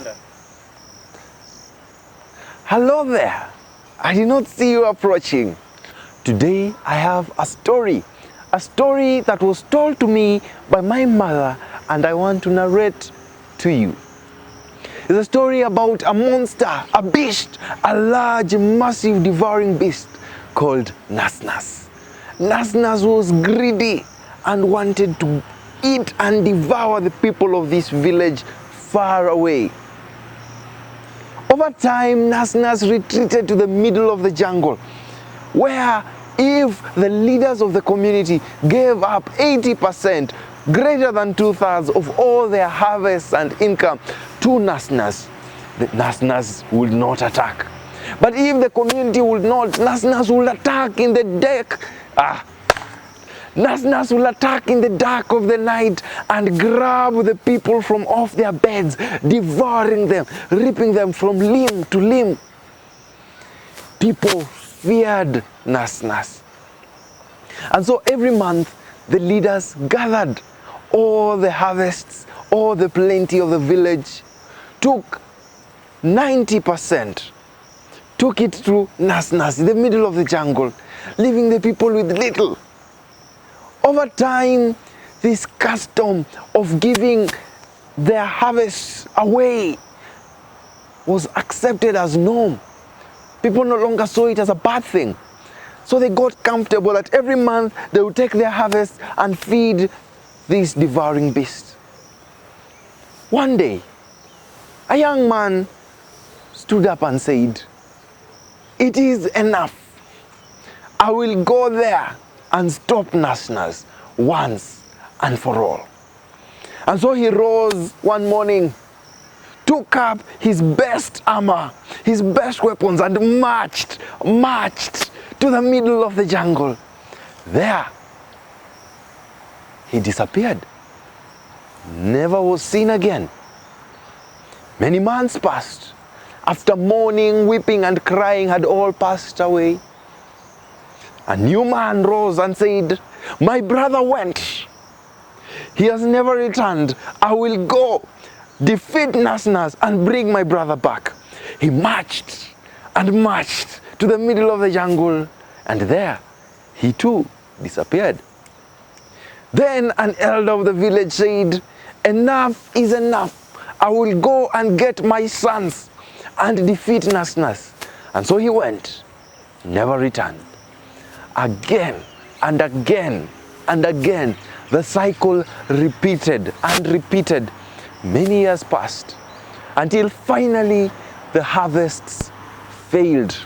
Uganda. Hello there. I did not see you approaching. Today I have a story that was told to me by my mother, and I want to narrate to you. It's a story about a monster, a beast, a large, massive, devouring beast called Nasnas. Nasnas was greedy and wanted to eat and devour the people of this village far away. Over time, Nasnas retreated to the middle of the jungle, where if the leaders of the community gave up 80%, greater than 2/3 of all their harvests and income to Nasnas, the Nasnas would not attack. But if the community would not, Nasnas will attack in the dark. Nasnas will attack in the dark of the night and grab the people from off their beds, devouring them, ripping them from limb to limb. People feared Nasnas. And so every month, the leaders gathered all the harvests, all the plenty of the village, took 90%, took it to Nasnas in the middle of the jungle, leaving the people with little. Over time, this custom of giving their harvests away was accepted as norm. People no longer saw it as a bad thing. So they got comfortable that every month they would take their harvest and feed this devouring beast. One day, a young man stood up and said, "It is enough. I will go there and stop Nasnas once and for all." And so he rose one morning, took up his best armor, his best weapons, and marched to the middle of the jungle. There, he disappeared. Never was seen again. Many months passed. After mourning, weeping, and crying had all passed away, a new man rose and said, "My brother went. He has never returned. I will go, defeat Nasnas, and bring my brother back." He marched and marched to the middle of the jungle, and there he too disappeared. Then an elder of the village said, "Enough is enough. I will go and get my sons and defeat Nasnas." And so he went, never returned. Again and again and again, the cycle repeated and repeated. Many years passed until finally the harvests failed.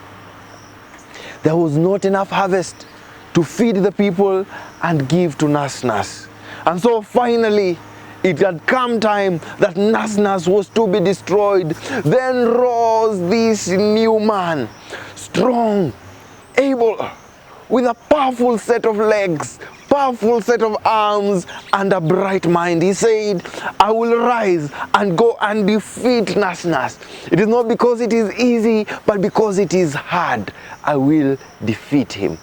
There was not enough harvest to feed the people and give to Nasnas. And so finally, it had come time that Nasnas was to be destroyed. Then rose this new man, strong, able, with a powerful set of legs, powerful set of arms, and a bright mind. He said, "I will rise and go and defeat Nasnas. It is not because it is easy, but because it is hard. I will defeat him."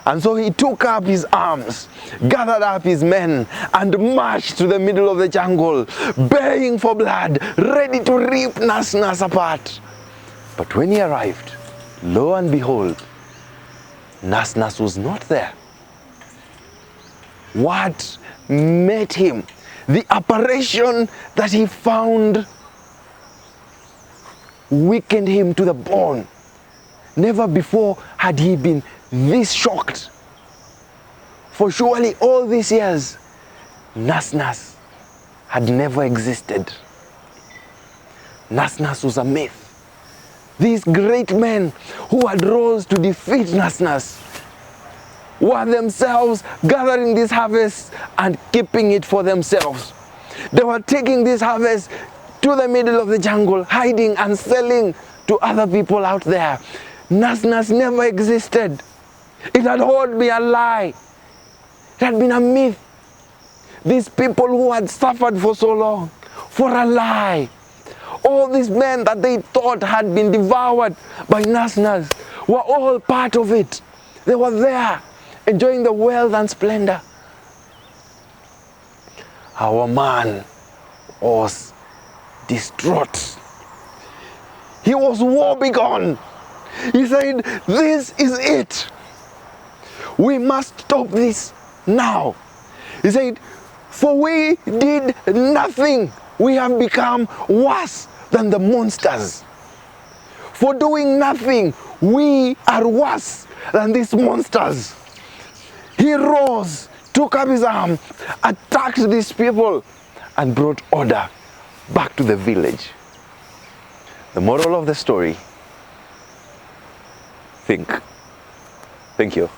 And so he took up his arms, gathered up his men, and marched to the middle of the jungle, baying for blood, ready to rip Nasnas apart. But when he arrived, lo and behold, Nasnas was not there. What met him, the apparition that he found, weakened him to the bone. Never before had he been this shocked. For surely all these years, Nasnas had never existed. Nasnas was a myth. These great men who had rose to defeat Nasnas were themselves gathering this harvest and keeping it for themselves. They were taking this harvest to the middle of the jungle, hiding and selling to other people out there. Nasnas never existed. It had all been a lie. It had been a myth. These people who had suffered for so long, for a lie. All these men that they thought had been devoured by Nasnas were all part of it. They were there, enjoying the wealth and splendor. Our man was distraught. He was woebegone. He said, this is it. We must stop this now. He said, for we did nothing. We have become worse than the monsters. For doing nothing, we are worse than these monsters. He rose, took up his arm, attacked these people, and brought order back to the village. The moral of the story, think. Thank you.